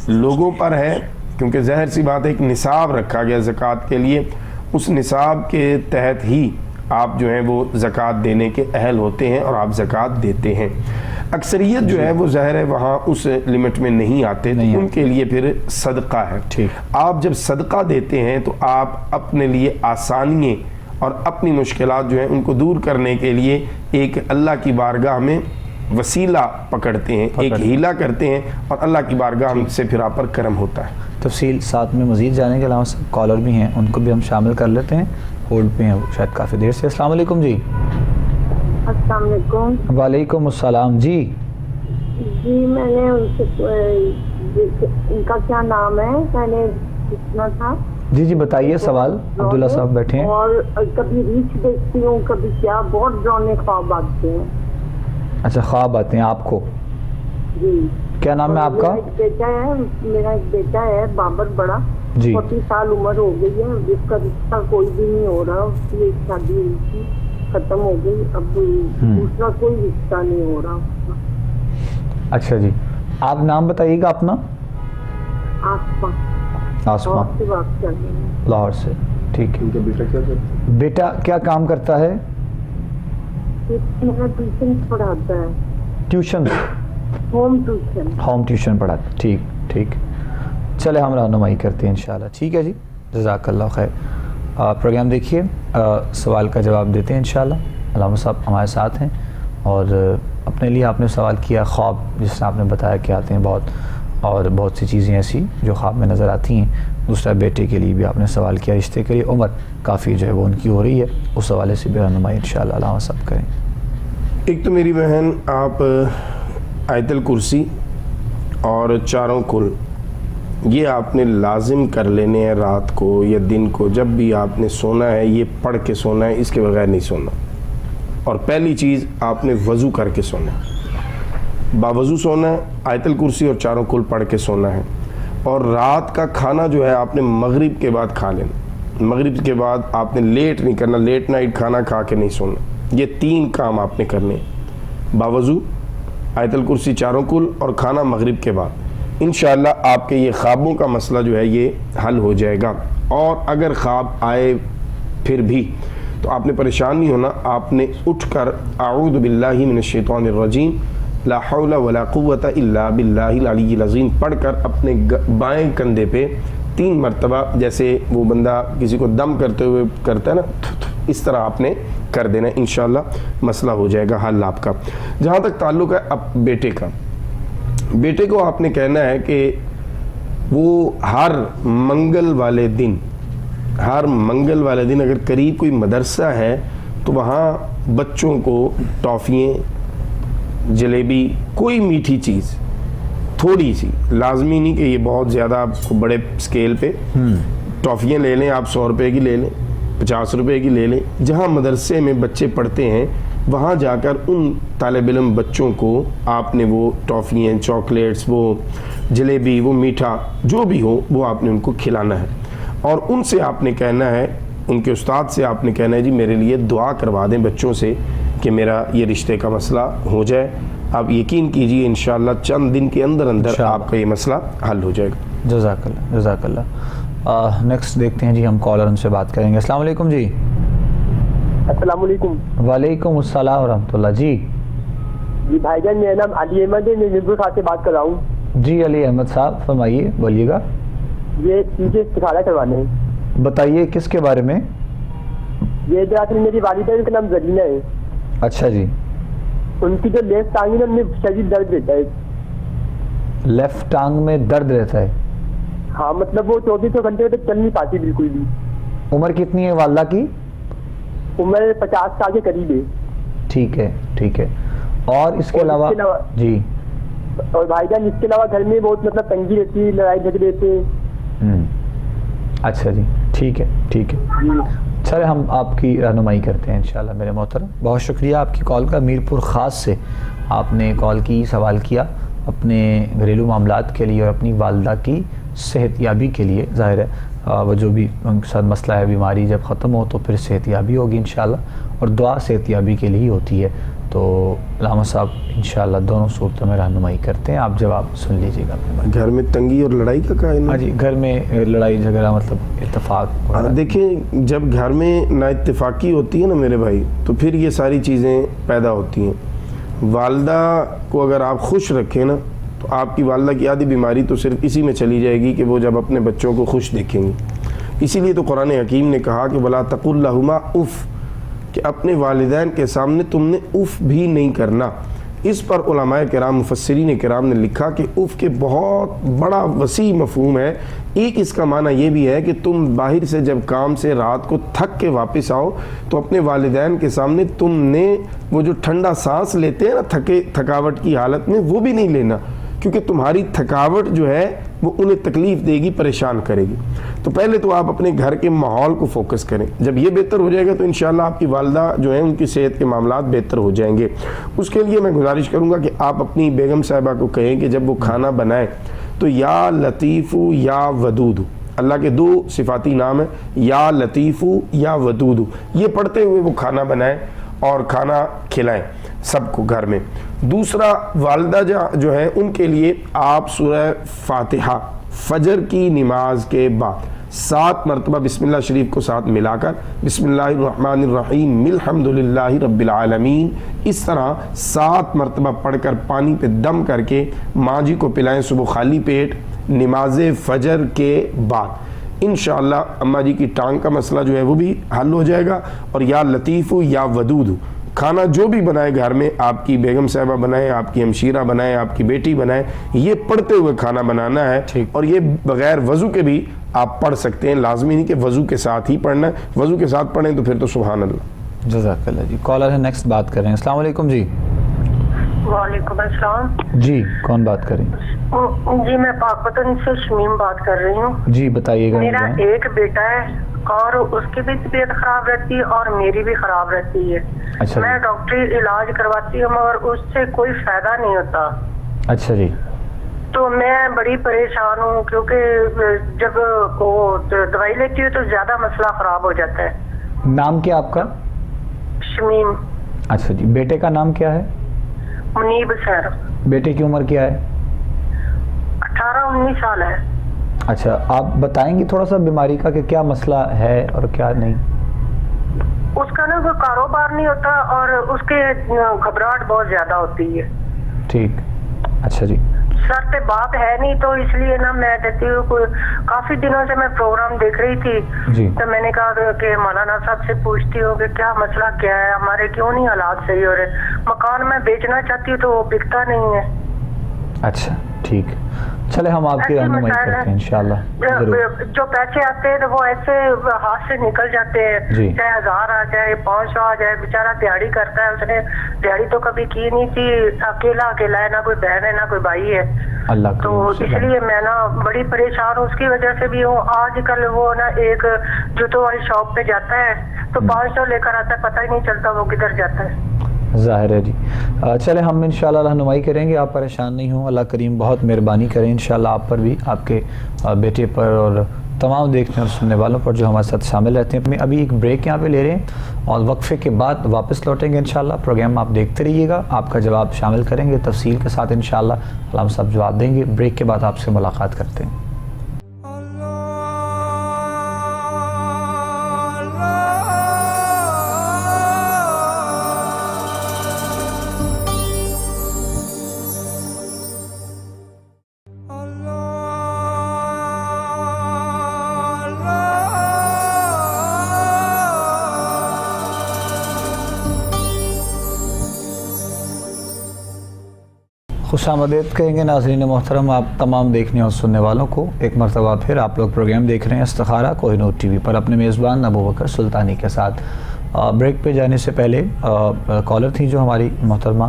لوگوں پر ہے، کیونکہ ظاہر سی بات ہے ایک نصاب رکھا گیا زکوٰۃ کے لیے، اس نصاب کے تحت ہی آپ جو ہیں وہ زکوٰۃ دینے کے اہل ہوتے ہیں اور آپ زکوٰۃ دیتے ہیں۔ اکثریت جو ہے وہ ظاہر ہے وہاں اس لمٹ میں نہیں آتے، تو ان کے لیے پھر صدقہ ہے۔ آپ جب صدقہ دیتے ہیں تو آپ اپنے لیے آسانیاں اور اپنی مشکلات جو ہیں ان کو دور کرنے کے لیے ایک اللہ کی بارگاہ میں وسیلہ پکڑتے ہیں، ایک ہیلا کرتے ہیں، اور اللہ کی بارگاہ سے پھر آپ پر کرم ہوتا ہے۔ تفصیل ساتھ میں مزید جانے کے علاوہ سب کالر بھی ہیں، ان کو بھی ہم شامل کر لیتے ہیں، ہولڈ پہ ہیں شاید کافی دیر سے۔ السلام علیکم جی۔ السلام علیکم۔ وعلیکم السلام جی۔ جی میں نے ان سے ان کا کیا نام ہے میں نے پوچھنا تھا۔ جی جی بتائیے سوال، عبداللہ صاحب بیٹھے ہیں۔ اور کبھی ریچھ دیکھتی ہوں، کبھی کیا، بہت ڈراؤنے خواب آتے ہیں۔ اچھا خواب آتے ہیں آپ کو؟ جی۔ کیا نام ہے آپ کا؟ میرا ایک بیٹا ہے بابر بڑا، جی 40 سال عمر ہو گئی ہے، جس کا رشتہ کوئی بھی نہیں ہو رہا، اس کی ایک شادی ہوئی تھی ختم ہو گئی، اب دوسرا کوئی رشتہ نہیں ہو رہا اس کا۔ اچھا جی، آپ نام بتائیے گا اپنا؟ آسما سے بات کر رہے ہیں، لاہور سے۔ ٹھیک ہے۔ بیٹا کیا کرتا ہے؟ بیٹا کیا کام کرتا ہے؟ ٹیوشن پڑھاتا ہے، ٹیوشن، ہوم ٹیوشن پڑھاتا ہے۔ ٹھیک ٹھیک، چلے ہم رہنمائی کرتے ہیں انشاءاللہ۔ ٹھیک ہے جی، جزاک اللہ خیر۔ پروگرام دیکھیے، سوال کا جواب دیتے ہیں انشاءاللہ۔ علامہ صاحب ہمارے ساتھ ہیں، اور اپنے لیے آپ نے سوال کیا خواب، جس سے آپ نے بتایا کہ آتے ہیں بہت، اور بہت سی چیزیں ایسی جو خواب میں نظر آتی ہیں۔ دوسرا بیٹے کے لیے بھی آپ نے سوال کیا، رشتے کے لیے عمر کافی جو ہے وہ ان کی ہو رہی ہے، اس حوالے سے بھی رہنمائی انشاءاللہ علامہ صاحب کریں۔ ایک تو میری بہن آپ آیت الکرسی اور چاروں کل یہ آپ نے لازم کر لینے ہیں، رات کو یا دن کو جب بھی آپ نے سونا ہے یہ پڑھ کے سونا ہے، اس کے بغیر نہیں سونا۔ اور پہلی چیز آپ نے وضو کر کے سونا ہے، باوضو سونا ہے، آیت الکرسی اور چاروں کل پڑھ کے سونا ہے۔ اور رات کا کھانا جو ہے آپ نے مغرب کے بعد کھا لینا، مغرب کے بعد آپ نے لیٹ نہیں کرنا، لیٹ نائٹ کھانا کھا کے نہیں سونا۔ یہ 3 کام آپ نے کرنے ہیں، باوضو، آیت الکرسی، چاروں کل اور کھانا مغرب کے بعد۔ انشاءاللہ آپ کے یہ خوابوں کا مسئلہ جو ہے یہ حل ہو جائے گا۔ اور اگر خواب آئے پھر بھی تو آپ نے پریشان نہیں ہونا، آپ نے اٹھ کر اعوذ باللہ من الشیطان الرجیم لا حول ولا قوت الا باللہ العلی العظیم پڑھ کر اپنے بائیں کندھے پہ 3 مرتبہ، جیسے وہ بندہ کسی کو دم کرتے ہوئے کرتا ہے نا، اس طرح آپ نے کر دینا، انشاءاللہ مسئلہ ہو جائے گا حل آپ کا۔ جہاں تک تعلق ہے اب بیٹے کا، بیٹے کو آپ نے کہنا ہے کہ وہ ہر منگل والے دن اگر قریب کوئی مدرسہ ہے تو وہاں بچوں کو ٹافیاں، جلیبی، کوئی میٹھی چیز تھوڑی سی، لازمی نہیں کہ یہ بہت زیادہ آپ کو بڑے اسکیل پہ ٹافیاں لے لیں، آپ 100 روپے کی لے لیں، 50 روپے کی لے لیں، جہاں مدرسے میں بچے پڑھتے ہیں وہاں جا کر ان طالب علم بچوں کو آپ نے وہ ٹافیاں، چاکلیٹس، وہ جلیبی، وہ میٹھا جو بھی ہو وہ آپ نے ان کو کھلانا ہے، اور ان سے آپ نے کہنا ہے، ان کے استاد سے آپ نے کہنا ہے جی میرے لیے دعا کروا دیں بچوں سے کہ میرا یہ رشتے کا مسئلہ ہو جائے۔ آپ یقین کیجئے انشاءاللہ چند دن کے اندر آپ کا یہ مسئلہ حل ہو جائے گا۔ جزاک اللہ، جزاک اللہ۔ نیکسٹ دیکھتے ہیں جی، ہم کالر ان سے بات کریں گے۔ السلام علیکم جی۔ السلام علیکم۔ وعلیکم السلام ورحمۃ اللہ۔ جی بھائی جان، میرا نام علی احمد ہے، میں مرزا خان سے بات کر رہا ہوں۔ جی علی احمد صاحب فرمائیے، بولیے گا۔ یہ مجھے استخارہ کروانا ہے۔ بتائیے کس کے بارے میں؟ یہ دراصل میری والدہ کا نام زرینہ ہے۔ اچھا جی۔ ان کی جو لیفٹ ٹانگ ہے ان میں شدید درد رہتا ہے۔ لیفٹ ٹانگ میں درد رہتا ہے؟ ہاں، مطلب وہ 24 گھنٹے تک چل نہیں پاتی بالکل بھی۔ عمر کتنی ہے والدہ کی؟ عمر 50 سال کے قریب ہے۔ ٹھیک ہے، ٹھیک ہے۔ اور اس کے علاوہ جی؟ اور بھائی جان اس کے علاوہ گھر میں بہت مطلب تنگی رہتی ہے، لڑائی جھگڑے رہتے ہیں۔ اچھا جی، ٹھیک ہے، ٹھیک ہے۔ سر ہم آپ کی رہنمائی کرتے ہیں انشاءاللہ میرے محترم۔ بہت شکریہ آپ کی کال کا، میرپور خاص سے آپ نے کال کی، سوال کیا اپنے گھریلو معاملات کے لیے اور اپنی والدہ کی صحت یابی کے لیے۔ ظاہر ہے وہ جو بھی ان کے ساتھ مسئلہ ہے، بیماری جب ختم ہو تو پھر صحت یابی ہوگی انشاءاللہ، اور دعا صحت یابی کے لیے ہی ہوتی ہے۔ تو علامہ صاحب انشاءاللہ دونوں صورتوں میں رہنمائی کرتے ہیں، آپ جواب سن لیجیے گا۔ گھر میں تنگی اور لڑائی کا کہا ہے؟ ہاں جی، گھر میں لڑائی جھگڑا مطلب اتفاق۔ دیکھیں جب گھر میں نا اتفاقی ہوتی ہے نا میرے بھائی، تو پھر یہ ساری چیزیں پیدا ہوتی ہیں۔ والدہ کو اگر آپ خوش رکھیں نا تو آپ کی والدہ کی آدھی بیماری تو صرف اسی میں چلی جائے گی کہ وہ جب اپنے بچوں کو خوش دیکھیں گی۔ اسی لیے تو قرآن حکیم نے کہا کہ وَلَا تَقُلْ لَهُمَا اُف، کہ اپنے والدین کے سامنے تم نے اف بھی نہیں کرنا۔ اس پر علماء کرام، مفسرین کرام نے لکھا کہ اف کے بہت بڑا وسیع مفہوم ہے۔ ایک اس کا معنی یہ بھی ہے کہ تم باہر سے جب کام سے رات کو تھک کے واپس آؤ تو اپنے والدین کے سامنے تم نے وہ جو ٹھنڈا سانس لیتے ہیں نا تھکاوٹ کی حالت میں، وہ بھی نہیں لینا، کیونکہ تمہاری تھکاوٹ جو ہے وہ انہیں تکلیف دے گی، پریشان کرے گی۔ تو پہلے تو آپ اپنے گھر کے ماحول کو فوکس کریں، جب یہ بہتر ہو جائے گا تو انشاءاللہ آپ کی والدہ جو ہیں ان کی صحت کے معاملات بہتر ہو جائیں گے۔ اس کے لیے میں گزارش کروں گا کہ آپ اپنی بیگم صاحبہ کو کہیں کہ جب وہ کھانا بنائیں تو یا لطیف یا ودود، اللہ کے 2 صفاتی نام ہیں، یا لطیف یا ودود، یہ پڑھتے ہوئے وہ کھانا بنائیں اور کھانا کھلائیں سب کو گھر میں۔ دوسرا، والدہ جو ہے ان کے لیے آپ سورہ فاتحہ فجر کی نماز کے بعد 7 مرتبہ بسم اللہ شریف کو ساتھ ملا کر بسم اللہ الرحمن الرحیم الحمد للہ رب العالمین، اس طرح 7 مرتبہ پڑھ کر پانی پہ دم کر کے ماں جی کو پلائیں صبح خالی پیٹ نماز فجر کے بعد۔ انشاءاللہ اماں جی کی ٹانگ کا مسئلہ جو ہے وہ بھی حل ہو جائے گا۔ اور یا لطیف یا ودود، کھانا جو بھی بنائے گھر میں، آپ کی بیگم صاحبہ بنائیں، آپ کی ہمشیرہ بنائیں، آپ کی بیٹی بنائیں، یہ پڑھتے ہوئے کھانا بنانا ہے۔ اور یہ بغیر وضو کے بھی آپ پڑھ سکتے ہیں، لازمی نہیں کہ وضو کے ساتھ ہی پڑھنا ہے، وضو کے ساتھ پڑھیں تو پھر تو سبحان اللہ۔ جزاک اللہ جی۔ کالر ہے، نیکسٹ بات کریں۔ السلام علیکم جی۔ وعلیکم السلام جی کون بات کریں؟ جی میں پاکپتن سے شمیم بات کر رہی ہوں۔ جی بتائیے گا۔ میرا ایک بیٹا ہے اور اس کی بھی طبیعت خراب رہتی ہے اور میری بھی خراب رہتی ہے۔ اچھا میں ڈاکٹری علاج کرواتی ہوں مگر اس سے کوئی فائدہ نہیں ہوتا۔ اچھا جی۔ تو میں بڑی پریشان ہوں کیونکہ جب وہ دوائی لیتی ہوں تو زیادہ مسئلہ خراب ہو جاتا ہے۔ نام کیا آپ کا؟ شمیم۔ اچھا جی۔ بیٹے کا نام کیا ہے؟ منیب سر۔ بیٹے کی عمر کیا ہے؟ 18-19 سال ہے۔ اچھا، آپ بتائیں گی تھوڑا سا بیماری کا کہ کیا مسئلہ ہے اور کیا نہیں؟ اس کا نا کوئی کاروبار نہیں ہوتا اور اس کے گھبراہٹ بہت زیادہ ہوتی ہے۔ ٹھیک, اچھا جی. سر پہ باپ ہے نہیں تو اس لیے نا میں کہتی ہوں کافی دنوں سے میں پروگرام دیکھ رہی تھی جی. تو میں نے کہا کہ مولانا صاحب سے پوچھتی ہوں کہ کیا مسئلہ کیا ہے, ہمارے کیوں نہیں حالات صحیح ہو رہے. مکان میں بیچنا چاہتی ہوں تو وہ بکتا نہیں ہے. اچھا ٹھیک, چلے ہم آپ کی رہنمائی کرتے ہیں انشاءاللہ. جو پیسے آتے ہیں تو وہ ایسے ہاتھ سے نکل جاتے ہیں, چاہے 1000 آ جائے 500 آ جائے. بیچارہ دیہڑی کرتا ہے, اس نے دیہڑی تو کبھی کی نہیں تھی, اکیلا ہے, نہ کوئی بہن ہے نہ کوئی بھائی ہے. تو اس لیے میں نا بڑی پریشان ہوں, اس کی وجہ سے بھی ہوں. آج کل وہ نا ایک جوتوں والی شاپ پہ جاتا ہے تو 500 لے کر آتا ہے, پتہ ہی نہیں چلتا وہ کدھر جاتا ہے. ظاہر ہے جی. چلے ہم انشاءاللہ رہنمائی کریں گے, آپ پریشان نہیں ہوں. اللہ کریم بہت مہربانی کریں انشاءاللہ آپ پر بھی, آپ کے بیٹے پر اور تمام دیکھنے اور سننے والوں پر جو ہمارے ساتھ شامل رہتے ہیں. ابھی ایک بریک یہاں پہ لے رہے ہیں اور وقفے کے بعد واپس لوٹیں گے انشاءاللہ. پروگرام آپ دیکھتے رہیے گا, آپ کا جواب شامل کریں گے تفصیل کے ساتھ انشاءاللہ. علامہ صاحب جواب دیں گے. بریک کے بعد آپ سے ملاقات کرتے ہیں. خوش آمدید کہیں گے ناظرین محترم آپ تمام دیکھنے اور سننے والوں کو. ایک مرتبہ پھر آپ لوگ پروگرام دیکھ رہے ہیں استخارہ کوہ نور ٹی وی پر اپنے میزبان ابوبکر سلطانی کے ساتھ. بریک پہ جانے سے پہلے کالر تھیں جو ہماری محترمہ,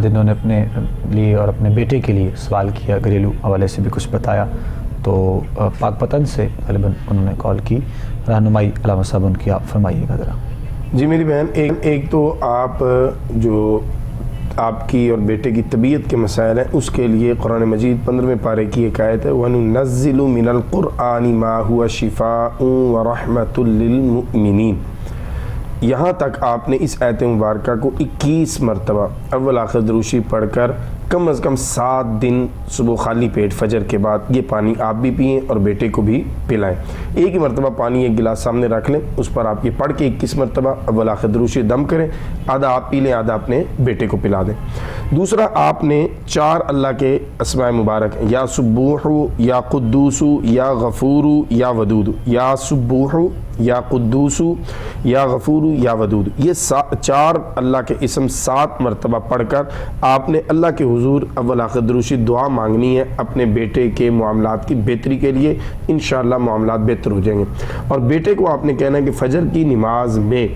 جنہوں نے اپنے لیے اور اپنے بیٹے کے لیے سوال کیا, گھریلو حوالے سے بھی کچھ بتایا. تو پاک پتن سے غالباً انہوں نے کال کی. رہنمائی علامہ صاحب ان کی آپ فرمائیے گا ذرا. جی میری بہن, ایک تو آپ جو آپ کی اور بیٹے کی طبیعت کے مسائل ہیں, اس کے لیے قرآن مجید 15ویں پارے کی ایک آیت ہے, وَنُنَزِّلُ مِنَ الْقُرْآنِ مَا هُوَ شِفَاءٌ وَرَحْمَةٌ لِّلْمُؤْمِنِينَ. یہاں تک آپ نے اس آیت مبارکہ کو 21 مرتبہ اول آخر دروشی پڑھ کر کم از کم 7 دن صبح خالی پیٹ فجر کے بعد یہ پانی آپ بھی پئیں اور بیٹے کو بھی پلائیں. ایک ہی مرتبہ پانی ایک گلاس سامنے رکھ لیں, اس پر آپ یہ پڑھ کے 21 مرتبہ اول آخر دروشی دم کریں, آدھا آپ پی لیں آدھا اپنے بیٹے کو پلا دیں. دوسرا آپ نے 4 اللہ کے اسماء مبارک یا سبوح یا قدوس یا غفور یا ودود, یا سبوح یا قدوس یا غفور یا ودود, یہ 4 اللہ کے اسم 7 مرتبہ پڑھ کر آپ نے اللہ کے حضور اول آخر دروشی دعا مانگنی ہے اپنے بیٹے کے معاملات کی بہتری کے لیے. انشاءاللہ معاملات بہتر ہو جائیں گے. اور بیٹے کو آپ نے کہنا ہے کہ فجر کی نماز میں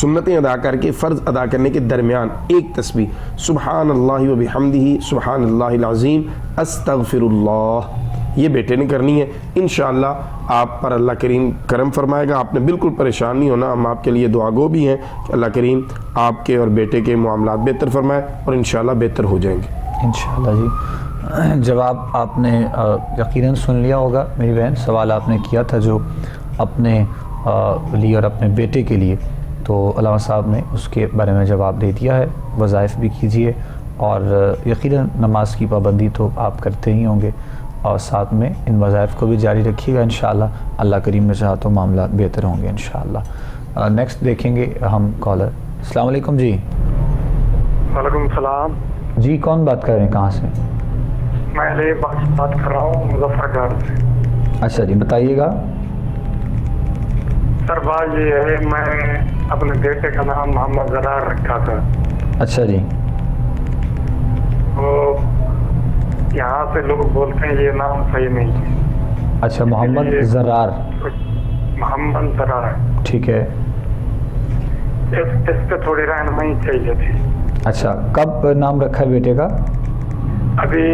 سنتیں ادا کر کے فرض ادا کرنے کے درمیان ایک تسبیح سبحان اللہ و بحمدہ سبحان اللہ العظیم استغفر اللہ, یہ بیٹے نے کرنی ہے. انشاءاللہ آپ پر اللہ کریم کرم فرمائے گا. آپ نے بالکل پریشان نہیں ہونا, ہم آپ کے لیے دعا گو بھی ہیں کہ اللہ کریم آپ کے اور بیٹے کے معاملات بہتر فرمائے اور انشاءاللہ بہتر ہو جائیں گے انشاءاللہ. جی جواب آپ نے یقیناً سن لیا ہوگا میری بہن. سوال آپ نے کیا تھا جو اپنے لیے اور اپنے بیٹے کے لیے, تو علامہ صاحب نے اس کے بارے میں جواب دے دیا ہے. وظائف بھی کیجئے اور یقیناً نماز کی پابندی تو آپ کرتے ہی ہوں گے, اور ساتھ میں ان وظائف کو بھی جاری رکھیے گا انشاءاللہ. اللہ کریم میں چاہا تو معاملات بہتر ہوں گے انشاءاللہ. نیکسٹ دیکھیں گے ہم کالر. السلام علیکم. جی وعلیکم السلام. جی کون بات کر رہے ہیں, کہاں سے؟ میں علی بات کر رہا ہوں مظفر گڑھ سے. اچھا جی بتائیے گا. سر بات یہ ہے, میں اپنے بیٹے کا نام محمد زرار رکھا تھا. اچھا جی. تو یہاں سے لوگ بولتے ہیں یہ نام صحیح نہیں ہے. اچھا محمد زرار. محمد زرار, ٹھیک ہے. اس پہ تھوڑی رہنمائی چاہیے تھی. اچھا کب نام رکھا ہے بیٹے کا؟ ابھی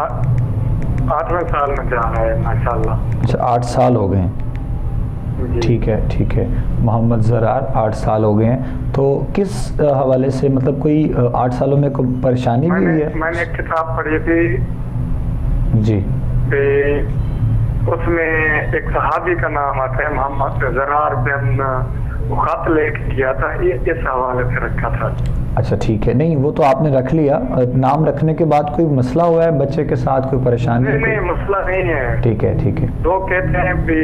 8ویں سال میں جا رہا ہے ماشاءاللہ. اچھا 8 سال ہو گئے ہیں. ٹھیک ہے ٹھیک ہے. محمد زرار 8 سال ہو گئے ہیں. تو کس حوالے سے, مطلب کوئی 8 سالوں میں کوئی پریشانی بھی ہوئی ہے؟ میں نے ایک کتاب پڑھی تھی جی, اس میں ایک صحابی کا نام آتا ہے محمد زرار بن, وہ خط لے کے کیا تھا, یہ اس حوالے سے رکھا تھا. اچھا ٹھیک ہے. نہیں وہ تو آپ نے رکھ لیا. نام رکھنے کے بعد کوئی مسئلہ ہوا ہے بچے کے ساتھ, کوئی پریشانی؟ نہیں مسئلہ نہیں ہے. ٹھیک ہے ٹھیک ہے. لوگ کہتے ہیں بھی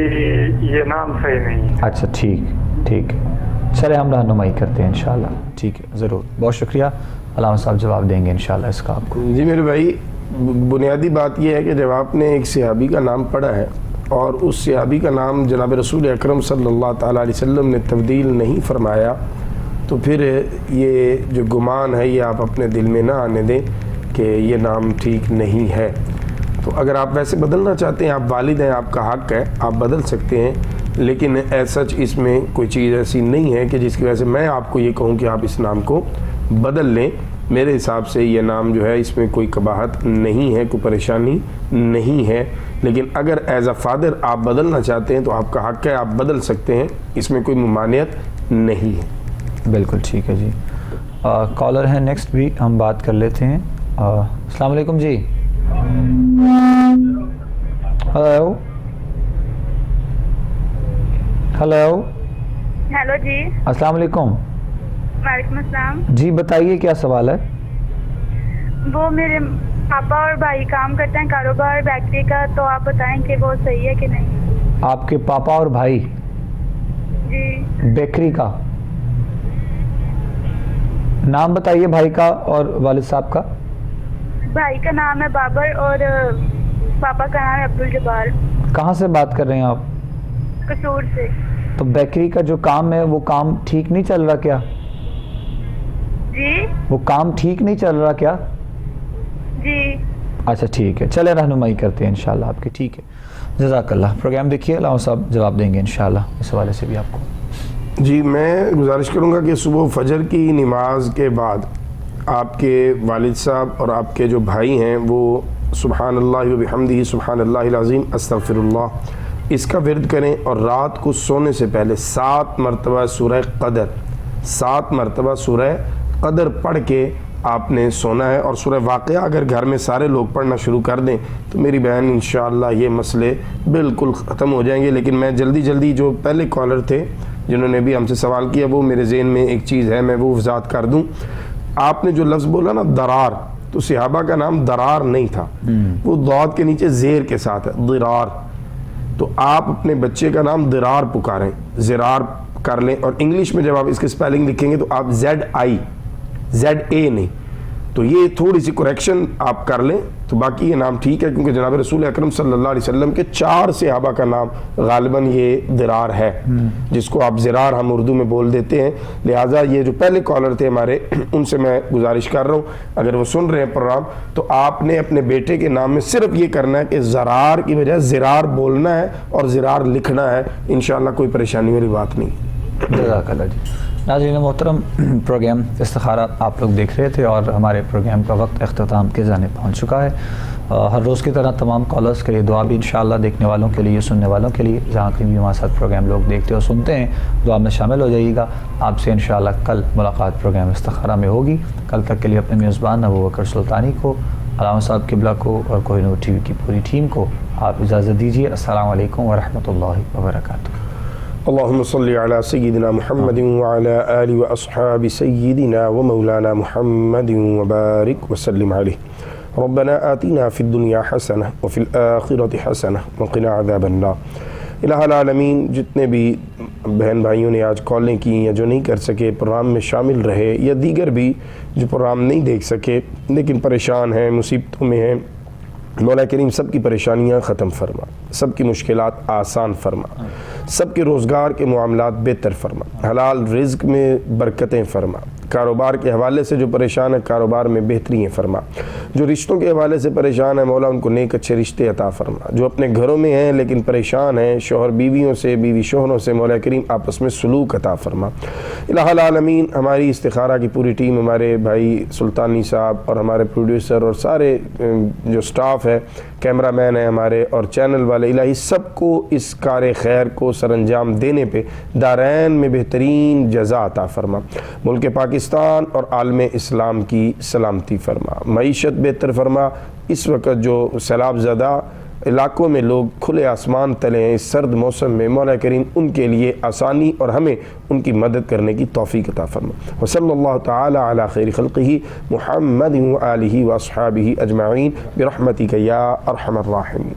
یہ نام صحیح نہیں ہے. اچھا ٹھیک ٹھیک. چلے ہم رہنمائی کرتے ہیں انشاءاللہ. ٹھیک ہے ضرور, بہت شکریہ. علامہ صاحب جواب دیں گے انشاءاللہ اس کا آپ کو. جی میرے بھائی، بنیادی بات یہ ہے کہ جب آپ نے ایک صحابی کا نام پڑھا ہے اور اس صحابی کا نام جناب رسول اکرم صلی اللہ تعالیٰ علیہ وسلم نے تبدیل نہیں فرمایا، تو پھر یہ جو گمان ہے یہ آپ اپنے دل میں نہ آنے دیں کہ یہ نام ٹھیک نہیں ہے. تو اگر آپ ویسے بدلنا چاہتے ہیں، آپ والد ہیں، آپ کا حق ہے، آپ بدل سکتے ہیں، لیکن سچ اس میں کوئی چیز ایسی نہیں ہے کہ جس کی وجہ سے میں آپ کو یہ کہوں کہ آپ اس نام کو بدل لیں. میرے حساب سے یہ نام جو ہے اس میں کوئی قباحت نہیں ہے، کوئی پریشانی نہیں ہے. لیکن اگر ایز اے فادر آپ بدلنا چاہتے ہیں تو آپ کا حق ہے، آپ بدل سکتے ہیں، اس میں کوئی ممانعت نہیں ہے. بالکل ٹھیک ہے جی. کالر ہیں نیکسٹ بھی ہم بات کر لیتے ہیں. السلام علیکم جی. Hello hello. ہیلو جی. السلام علیکم. وعلیکم السلام. جی بتائیے کیا سوال ہے؟ وہ میرے پاپا اور بھائی کام کرتے ہیں کاروبار بیکری کا، تو آپ بتائیں کہ وہ صحیح ہے کہ نہیں. آپ کے پاپا اور بھائی جی بیکری کا، نام بتائیے بھائی کا اور والد صاحب کا. بھائی کا نام ہے بابر اور پاپا کا نام ہے عبدالجبار. کہاں سے بات کر رہے ہیں آپ؟ قصور سے. تو بیکری کا جو کام ہے وہ کام ٹھیک نہیں چل رہا کیا؟ جی وہ کام ٹھیک نہیں چل رہا کیا؟ جی اچھا ٹھیک ہے، چلے رہنمائی کرتے ہیں انشاءاللہ آپ کی. ٹھیک ہے، جزاک اللہ. پروگرام دیکھیے، علامہ صاحب جواب دیں گے انشاءاللہ اس حوالے سے بھی آپ کو. جی میں گزارش کروں گا کہ صبح فجر کی نماز کے بعد آپ کے والد صاحب اور آپ کے جو بھائی ہیں وہ سبحان اللہ و بحمدہ سبحان اللہ العظیم استغفر اللہ اس کا ورد کریں، اور رات کو سونے سے پہلے 7 مرتبہ سورہ قدر 7 مرتبہ سورہ قدر پڑھ کے آپ نے سونا ہے. اور سورہ واقعہ اگر گھر میں سارے لوگ پڑھنا شروع کر دیں تو میری بہن انشاءاللہ یہ مسئلے بالکل ختم ہو جائیں گے. لیکن میں جلدی جو پہلے کالر تھے جنہوں نے بھی ہم سے سوال کیا، وہ میرے ذہن میں ایک چیز ہے، میں وہ وضاحت کر دوں. آپ نے جو لفظ بولا نا درار، تو صحابہ کا نام درار نہیں تھا، وہ ضاد کے نیچے زیر کے ساتھ ہے ضرار. تو آپ اپنے بچے کا نام درار پکاریں، زرار کر لیں. اور انگلش میں جب آپ اس کی سپیلنگ لکھیں گے تو آپ ZA نہیں، تو یہ تھوڑی سی کریکشن آپ کر لیں تو باقی یہ نام ٹھیک ہے. کیونکہ جناب رسول اکرم صلی اللہ علیہ وسلم کے 4 صحابہ کا نام غالباً یہ درار ہے، جس کو آپ زرار ہم اردو میں بول دیتے ہیں. لہٰذا یہ جو پہلے کالر تھے ہمارے، ان سے میں گزارش کر رہا ہوں اگر وہ سن رہے ہیں پروگرام، تو آپ نے اپنے بیٹے کے نام میں صرف یہ کرنا ہے کہ زرار کی بجائے زرار بولنا ہے اور زرار لکھنا ہے. انشاءاللہ کوئی پریشانی والی بات نہیں. جزاک اللہ جی. ناظرین محترم، پروگرام استخارہ آپ لوگ دیکھ رہے تھے اور ہمارے پروگرام کا وقت اختتام کے جانب پہنچ چکا ہے. ہر روز کی طرح تمام کالرز کے لیے دعا بھی انشاءاللہ دیکھنے والوں کے لیے، سننے والوں کے لیے، جہاں کہیں بھی ہمارے ساتھ پروگرام لوگ دیکھتے اور سنتے ہیں، دعا میں شامل ہو جائیے گا. آپ سے انشاءاللہ کل ملاقات پروگرام استخارہ میں ہوگی. کل تک کے لیے اپنے میزبان ابو بکر سلطانی کو، علامہ صاحب قبلہ کو اور کوہ نور ٹی وی کی پوری ٹیم کو آپ اجازت دیجیے. السلام علیکم ورحمۃ اللہ وبرکاتہ. اللهم صل على سيدنا محمد وعلى آله وأصحاب سيدنا ومولانا محمد وبارك وسلم عليه. ربنا آتنا في الدنيا حسنة وفي الآخرة حسنة وقنا عذاب النار. الہ العالمین، جتنے بھی بہن بھائیوں نے آج کالیں کی یا جو نہیں کر سکے پروگرام میں شامل رہے، یا دیگر بھی جو پروگرام نہیں دیکھ سکے لیکن پریشان ہیں، مصیبتوں میں ہیں، مولا کریم سب کی پریشانیاں ختم فرما، سب کی مشکلات آسان فرما، سب کے روزگار کے معاملات بہتر فرما، حلال رزق میں برکتیں فرما، کاروبار کے حوالے سے جو پریشان ہے کاروبار میں بہتریاں فرما، جو رشتوں کے حوالے سے پریشان ہے مولا ان کو نیک اچھے رشتے عطا فرما، جو اپنے گھروں میں ہیں لیکن پریشان ہیں شوہر بیویوں سے، بیوی شوہروں سے، مولا کریم آپس میں سلوک عطا فرما. الہ العالمین، ہماری استخارہ کی پوری ٹیم، ہمارے بھائی سلطانی صاحب اور ہمارے پروڈیوسر اور سارے جو سٹاف ہے، کیمرہ مین ہیں ہمارے اور چینل والے، الہی سب کو اس کار خیر کو سر انجام دینے پہ دارین میں بہترین جزا عطا فرما. ملک پاکستان اور عالم اسلام کی سلامتی فرما، معیشت بہتر فرما. اس وقت جو سیلاب زدہ علاقوں میں لوگ کھلے آسمان تلے ہیں اس سرد موسم میں، مولا کریم ان کے لیے آسانی اور ہمیں ان کی مدد کرنے کی توفیق عطا فرما. وصلی اللہ تعالی علی خیر خلقہ محمد و آلہ و اصحابہ اجمعین برحمتک یا ارحم الراحمین.